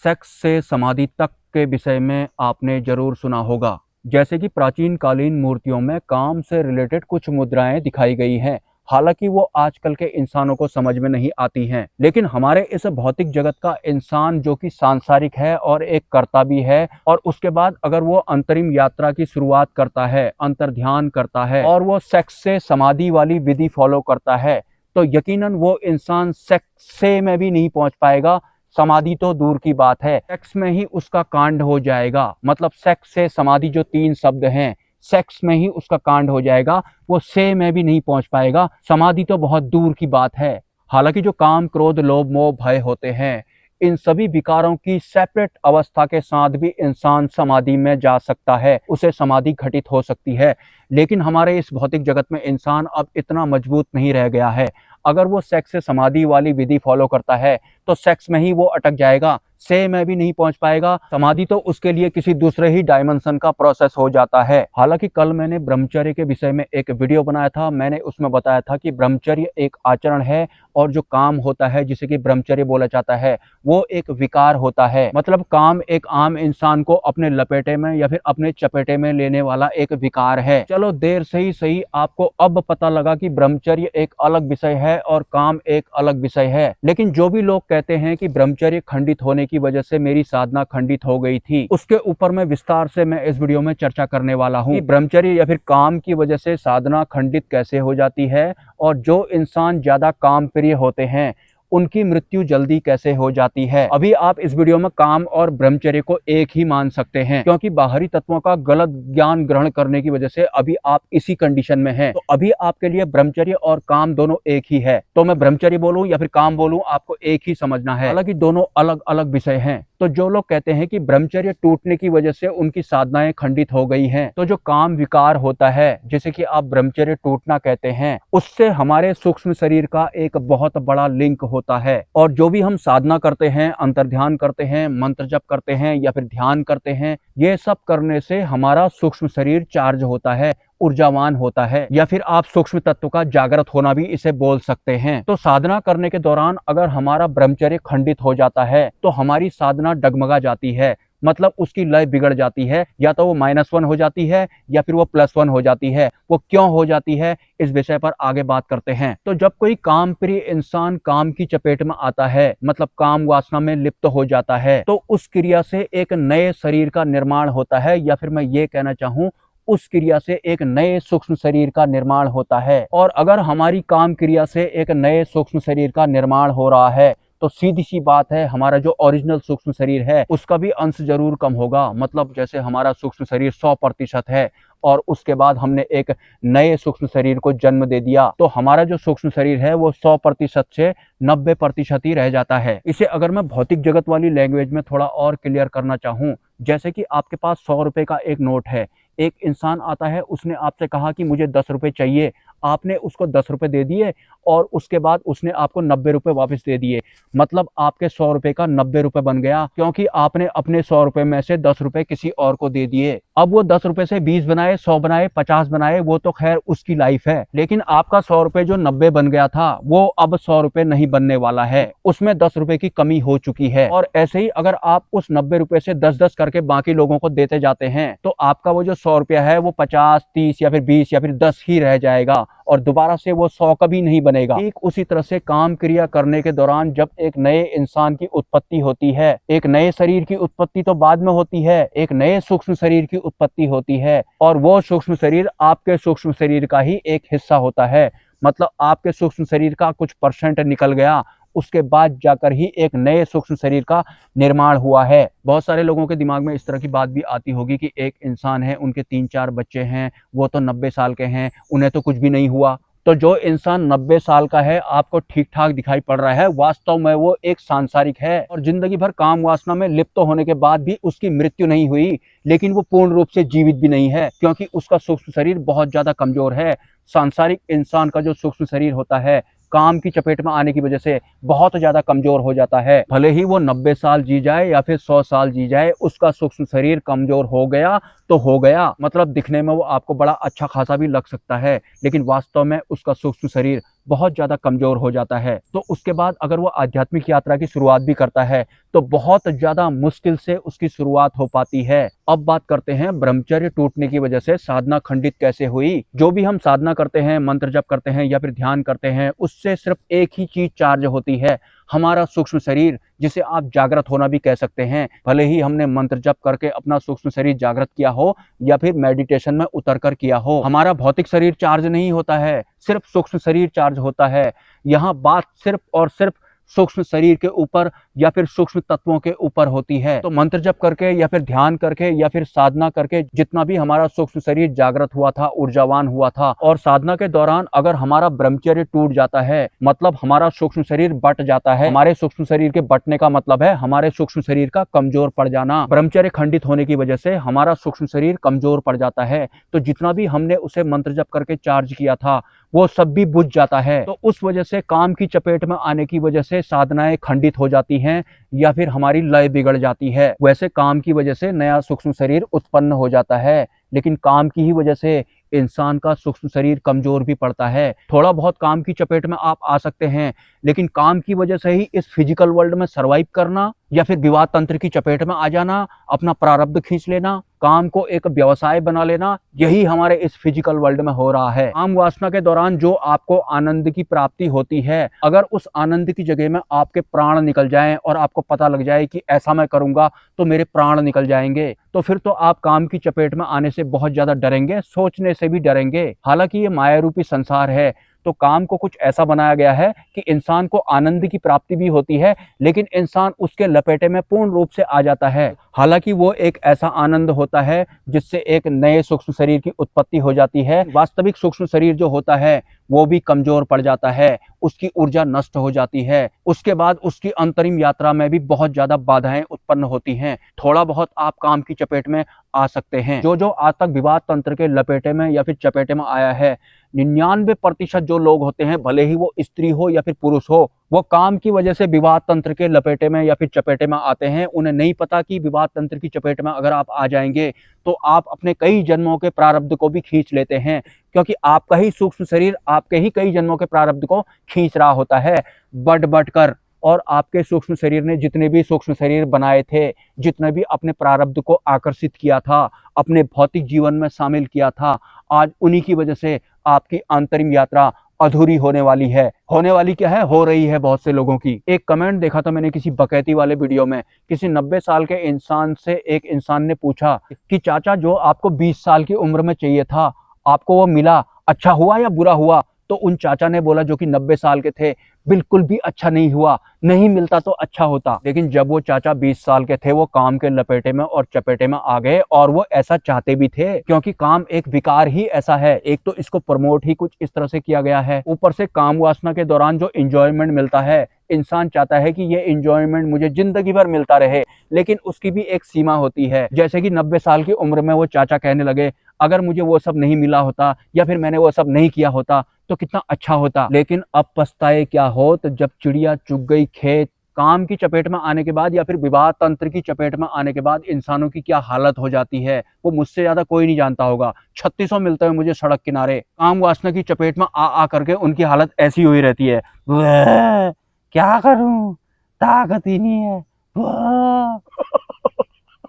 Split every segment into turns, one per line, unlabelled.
Sex से समाधि तक के विषय में आपने जरूर सुना होगा। जैसे कि प्राचीन कालीन मूर्तियों में काम से रिलेटेड कुछ मुद्राएं दिखाई गई हैं। हालांकि वो आजकल के इंसानों को समझ में नहीं आती हैं, लेकिन हमारे इस भौतिक जगत का इंसान जो कि सांसारिक है और एक कर्ता भी है, और उसके बाद अगर वो अंतरिम यात्रा की शुरुआत करता है, अंतर्ध्यान करता है और वो सेक्स से समाधि वाली विधि फॉलो करता है, तो यकीनन वो इंसान सेक्स से में भी नहीं पहुंच पाएगा। समाधि तो दूर की बात है, सेक्स में ही उसका कांड हो जाएगा। मतलब सेक्स से समाधि जो तीन शब्द हैं, सेक्स में ही उसका कांड हो जाएगा। वो से में भी नहीं पहुंच पाएगा, समाधि तो बहुत दूर की बात है। हालांकि जो काम, क्रोध, लोभ, मोह, भय होते हैं, इन सभी विकारों की सेपरेट अवस्था के साथ भी इंसान समाधि में जा सकता है, उसे समाधि घटित हो सकती है। लेकिन हमारे इस भौतिक जगत में इंसान अब इतना मजबूत नहीं रह गया है। अगर वो सेक्स से समाधि वाली विधि फॉलो करता है तो सेक्स में ही वो अटक जाएगा, से में भी नहीं पहुंच पाएगा। समाधि तो उसके लिए किसी दूसरे ही डायमेंशन का प्रोसेस हो जाता है। हालांकि कल मैंने ब्रह्मचर्य के विषय में एक वीडियो बनाया था। मैंने उसमें बताया था कि ब्रह्मचर्य एक आचरण है और जो काम होता है जिसे कि ब्रह्मचर्य बोला जाता है, वो एक विकार होता है। मतलब काम एक आम इंसान को अपने लपेटे में या फिर अपने चपेटे में लेने वाला एक विकार है। चलो देर से ही सही आपको अब पता लगा कि ब्रह्मचर्य एक अलग विषय है और काम एक अलग विषय है। लेकिन जो भी लोग कहते हैं कि ब्रह्मचर्य खंडित होने की वजह से मेरी साधना खंडित हो गई थी, उसके ऊपर मैं विस्तार से मैं इस वीडियो में चर्चा करने वाला हूँ कि ब्रह्मचर्य या फिर काम की वजह से साधना खंडित कैसे हो जाती है, और जो इंसान ज्यादा काम प्रिय होते हैं उनकी मृत्यु जल्दी कैसे हो जाती है। अभी आप इस वीडियो में काम और ब्रह्मचर्य को एक ही मान सकते हैं, क्योंकि बाहरी तत्वों का गलत ज्ञान ग्रहण करने की वजह से अभी आप इसी कंडीशन में हैं। तो अभी आपके लिए ब्रह्मचर्य और काम दोनों एक ही है। तो मैं ब्रह्मचर्य बोलूं या फिर काम बोलूं, आपको एक ही समझना है। हालांकि दोनों अलग अलग विषय हैं। तो जो लोग कहते हैं कि ब्रह्मचर्य टूटने की वजह से उनकी साधनाएं खंडित हो गई हैं, तो जो काम विकार होता है जैसे कि आप ब्रह्मचर्य टूटना कहते हैं, उससे हमारे सूक्ष्म शरीर का एक बहुत बड़ा लिंक होता है। और जो भी हम साधना करते हैं, अंतर्ध्यान करते हैं, मंत्र जप करते हैं या फिर ध्यान करते हैं, ये सब करने से हमारा सूक्ष्म शरीर चार्ज होता है, ऊर्जावान होता है, या फिर आप सूक्ष्म तत्व का जागृत होना भी इसे बोल सकते हैं। तो साधना करने के दौरान अगर हमारा ब्रह्मचर्य खंडित हो जाता है तो हमारी साधना डगमगा जाती है। मतलब उसकी लय बिगड़ जाती है, या तो वो -1 हो जाती है या फिर वो +1 हो जाती है। वो क्यों हो जाती है, इस विषय पर आगे बात करते हैं। तो जब कोई काम प्रिय इंसान काम की चपेट में आता है, मतलब काम वासना में लिप्त हो जाता है, तो उस क्रिया से एक नए शरीर का निर्माण होता है, या फिर मैं ये कहना चाहूं उस क्रिया से एक नए सूक्ष्म शरीर का निर्माण होता है। और अगर हमारी काम क्रिया से एक नए सूक्ष्म शरीर का निर्माण हो रहा है तो सीधी सी बात है, हमारा जो ओरिजिनल सूक्ष्म शरीर है उसका भी अंश जरूर कम होगा। मतलब जैसे हमारा सूक्ष्म शरीर 100% है और उसके बाद हमने एक नए सूक्ष्म शरीर को जन्म दे दिया, तो हमारा जो सूक्ष्म शरीर है वो 100% से 90% ही रह जाता है। इसे अगर मैं भौतिक जगत वाली लैंग्वेज में थोड़ा और क्लियर करना चाहूँ, जैसे कि आपके पास 100 रुपए का एक नोट है, एक इंसान आता है, उसने आपसे कहा कि मुझे 10 रुपए चाहिए, आपने उसको 10 रुपए दे दिए और उसके बाद उसने आपको 90 रुपए वापस दे दिए। मतलब आपके 100 रुपए का 90 रुपए बन गया, क्योंकि आपने अपने 100 रुपए में से 10 रुपए किसी और को दे दिए। अब वो 10 रुपए से 20 बनाए, 100 बनाए, 50 बनाए, वो तो खैर उसकी लाइफ है। लेकिन आपका 100 रुपए जो 90 बन गया था, वो अब 100 रुपए नहीं बनने वाला है, उसमें 10 रुपए की कमी हो चुकी है। और ऐसे ही अगर आप उस 90 रुपए से 10-10 करके बाकी लोगों को देते जाते हैं, तो आपका वो जो 100 रुपया है वो 50, 30 या फिर 20 या फिर 10 ही रह जाएगा, और दोबारा से वो 100 कभी नहीं बनेगा। ठीक उसी तरह से काम क्रिया करने के दौरान जब एक नए इंसान की उत्पत्ति होती है, एक नए शरीर की उत्पत्ति तो बाद में होती है, एक नए सूक्ष्म शरीर की उत्पत्ति होती है, और वो सूक्ष्म शरीर आपके सूक्ष्म शरीर का ही एक हिस्सा होता है। मतलब आपके सूक्ष्म शरीर का कुछ % निकल गया, उसके बाद जाकर ही एक नए सूक्ष्म शरीर का निर्माण हुआ है। बहुत सारे लोगों के दिमाग में इस तरह की बात भी आती होगी कि एक इंसान है, उनके 3-4 बच्चे हैं, वो तो 90 साल के हैं, उन्हें तो कुछ भी नहीं हुआ। तो जो इंसान 90 साल का है, आपको ठीक ठाक दिखाई पड़ रहा है, वास्तव में वो एक सांसारिक है और जिंदगी भर काम वासना में लिप्त होने के बाद भी उसकी मृत्यु नहीं हुई, लेकिन वो पूर्ण रूप से जीवित भी नहीं है, क्योंकि उसका सूक्ष्म शरीर बहुत ज्यादा कमजोर है। सांसारिक इंसान का जो सूक्ष्म शरीर होता है, काम की चपेट में आने की वजह से बहुत ज्यादा कमजोर हो जाता है। भले ही वो 90 साल जी जाए या फिर 100 साल जी जाए, उसका सूक्ष्म शरीर कमजोर हो गया तो हो गया, मतलब दिखने में वो आपको बड़ा अच्छा खासा भी लग सकता है, लेकिन वास्तव में उसका सूक्ष्म शरीर बहुत ज्यादा कमजोर हो जाता है। तो उसके बाद अगर वो आध्यात्मिक यात्रा की शुरुआत भी करता है तो बहुत ज्यादा मुश्किल से उसकी शुरुआत हो पाती है। अब बात करते हैं ब्रह्मचर्य टूटने की वजह से साधना खंडित कैसे हुई। जो भी हम साधना करते हैं, मंत्र जप करते हैं या फिर ध्यान करते हैं, उससे सिर्फ एक ही चीज चार्ज होती है, हमारा सूक्ष्म शरीर, जिसे आप जागृत होना भी कह सकते हैं। भले ही हमने मंत्र जप करके अपना सूक्ष्म शरीर जागृत किया हो या फिर मेडिटेशन में उतर कर किया हो, हमारा भौतिक शरीर चार्ज नहीं होता है, सिर्फ सूक्ष्म शरीर चार्ज होता है। यहाँ बात सिर्फ और सिर्फ सूक्ष्म शरीर के ऊपर या फिर सूक्ष्म तत्वों के ऊपर होती है। तो मंत्र जप करके या फिर ध्यान करके या फिर साधना करके जितना भी हमारा सूक्ष्म शरीर जागृत हुआ था, ऊर्जावान हुआ था, और साधना के दौरान अगर हमारा ब्रह्मचर्य टूट जाता है, मतलब हमारा सूक्ष्म शरीर बट जाता है। हमारे सूक्ष्म शरीर के बटने का मतलब है हमारे सूक्ष्म शरीर का कमजोर पड़ जाना। ब्रह्मचर्य खंडित होने की वजह से हमारा सूक्ष्म शरीर कमजोर पड़ जाता है, तो जितना भी हमने उसे मंत्र जप करके चार्ज किया था वो सब भी बुझ जाता है। तो उस वजह से काम की चपेट में आने की वजह से साधनाएं खंडित हो जाती हैं या फिर हमारी लय बिगड़ जाती है। वैसे काम की वजह से नया सूक्ष्म शरीर उत्पन्न हो जाता है, लेकिन काम की ही वजह से इंसान का सूक्ष्म शरीर कमजोर भी पड़ता है। थोड़ा बहुत काम की चपेट में आप आ सकते हैं, लेकिन काम की वजह से ही इस फिजिकल वर्ल्ड में सरवाइव करना या फिर विवाद तंत्र की चपेट में आ जाना, अपना प्रारब्ध खींच लेना, काम को एक व्यवसाय बना लेना, यही हमारे इस फिजिकल वर्ल्ड में हो रहा है। काम वासना के दौरान जो आपको आनंद की प्राप्ति होती है, अगर उस आनंद की जगह में आपके प्राण निकल जाएं और आपको पता लग जाए कि ऐसा मैं करूंगा तो मेरे प्राण निकल जाएंगे, तो फिर तो आप काम की चपेट में आने से बहुत ज्यादा डरेंगे, सोचने से भी डरेंगे। हालांकि ये माया रूपी संसार है, तो काम को कुछ ऐसा बनाया गया है कि इंसान को आनंद की प्राप्ति भी होती है, लेकिन इंसान उसके लपेटे में पूर्ण रूप से आ जाता है। हालांकि वो एक ऐसा आनंद होता है जिससे एक नए सूक्ष्म शरीर की उत्पत्ति हो जाती है। वास्तविक सूक्ष्म शरीर जो होता है वो भी कमजोर पड़ जाता है, उसकी ऊर्जा नष्ट हो जाती है। उसके बाद उसकी अंतरिम यात्रा में भी बहुत ज्यादा बाधाएं उत्पन्न होती हैं। थोड़ा बहुत आप काम की चपेट में आ सकते हैं। जो आज तक विवाद तंत्र के लपेटे में या फिर चपेटे में आया है, 99% जो लोग होते हैं, भले ही वो स्त्री हो या फिर पुरुष हो, वो काम की वजह से विवाद तंत्र के लपेटे में या फिर चपेटे में आते हैं। उन्हें नहीं पता कि विवाद तंत्र की चपेट में अगर आप आ जाएंगे तो आप अपने कई जन्मों के प्रारब्ध को भी खींच लेते हैं, क्योंकि आपका ही सूक्ष्म शरीर आपके ही कई जन्मों के प्रारब्ध को खींच रहा होता है बढ़ कर। और आपके सूक्ष्म शरीर ने जितने भी सूक्ष्म शरीर बनाए थे, जितने भी अपने प्रारब्ध को आकर्षित किया था, अपने भौतिक जीवन में शामिल किया था, आज उन्हीं की वजह से आपकी अंतरिम यात्रा अधूरी होने वाली है। होने वाली क्या है, हो रही है बहुत से लोगों की। एक कमेंट देखा था मैंने किसी बकैती वाले वीडियो में, किसी 90 साल के इंसान से एक इंसान ने पूछा कि चाचा जो आपको 20 साल की उम्र में चाहिए था, आपको वो मिला, अच्छा हुआ या बुरा हुआ? तो उन चाचा ने बोला जो कि 90 साल के थे, बिल्कुल भी अच्छा नहीं हुआ, नहीं मिलता तो अच्छा होता। लेकिन जब वो चाचा 20 साल के थे, वो काम के लपेटे में और चपेटे में आ गए, और वो ऐसा चाहते भी थे, क्योंकि काम एक विकार ही ऐसा है। एक तो इसको प्रमोट ही कुछ इस तरह से किया गया है, ऊपर से काम वासना के दौरान जो एंजॉयमेंट मिलता है, इंसान चाहता है कि ये एंजॉयमेंट मुझे जिंदगी भर मिलता रहे, लेकिन उसकी भी एक सीमा होती है। जैसे कि 90 साल की उम्र में वो चाचा कहने लगे, अगर मुझे वो सब नहीं मिला होता या फिर मैंने वो सब नहीं किया होता तो कितना अच्छा होता। लेकिन अब पछताए क्या होत, जब चिड़िया चुग गई खेत। काम की चपेट में आने के बाद या फिर विवाद तंत्र की चपेट में आने के बाद इंसानों की क्या हालत हो जाती है, वो मुझसे ज्यादा कोई नहीं जानता होगा। 3600 मिलते हैं मुझे सड़क किनारे, काम वासना की चपेट में आ करके उनकी हालत ऐसी हुई रहती है, क्या करूं, ताकत ही नहीं है।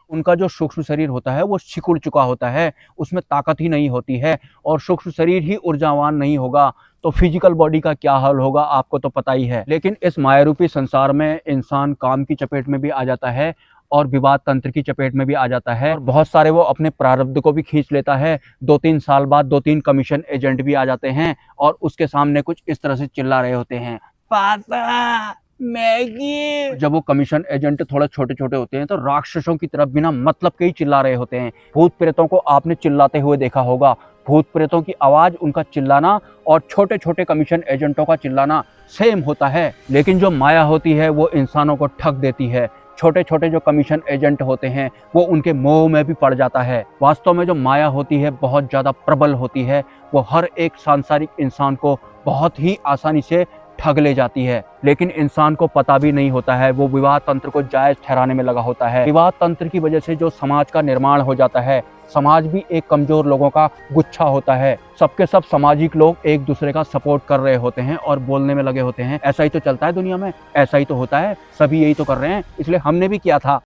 उनका जो सूक्ष्म शरीर होता है वो सिकुड़ चुका होता है, उसमें ताकत ही नहीं होती है, और सूक्ष्म शरीर ही ऊर्जावान नहीं होगा तो फिजिकल बॉडी का क्या हाल होगा आपको तो पता ही है। लेकिन इस मायारूपी संसार में इंसान काम की चपेट में भी आ जाता है और विवाद तंत्र की चपेट में भी आ जाता है, और बहुत सारे वो अपने प्रारब्ध को भी खींच लेता है। 2-3 साल बाद 2-3 कमीशन एजेंट भी आ जाते हैं और उसके सामने कुछ इस तरह से चिल्ला रहे होते हैं, पापा मैगी। जब वो कमीशन एजेंट थोड़ा छोटे छोटे होते हैं तो राक्षसों की तरफ बिना मतलब के ही चिल्ला रहे होते हैं। भूत प्रेतों को आपने चिल्लाते हुए देखा होगा, भूत प्रेतों की आवाज, उनका चिल्लाना और छोटे छोटे कमीशन एजेंटों का चिल्लाना सेम होता है। लेकिन जो माया होती है वो इंसानों को ठग देती है। छोटे छोटे जो कमीशन एजेंट होते हैं वो उनके मोह में भी पड़ जाता है। वास्तव में जो माया होती है बहुत ज्यादा प्रबल होती है, वो हर एक सांसारिक इंसान को बहुत ही आसानी से ठग ले जाती है। लेकिन इंसान को पता भी नहीं होता है, वो विवाह तंत्र को जायज ठहराने में लगा होता है। विवाह तंत्र की वजह से जो समाज का निर्माण हो जाता है, समाज भी एक कमजोर लोगों का गुच्छा होता है। सबके सब सामाजिक लोग एक दूसरे का सपोर्ट कर रहे होते हैं और बोलने में लगे होते हैं ऐसा ही तो चलता है दुनिया में, ऐसा ही तो होता है, सभी यही तो कर रहे हैं, इसलिए हमने भी किया था।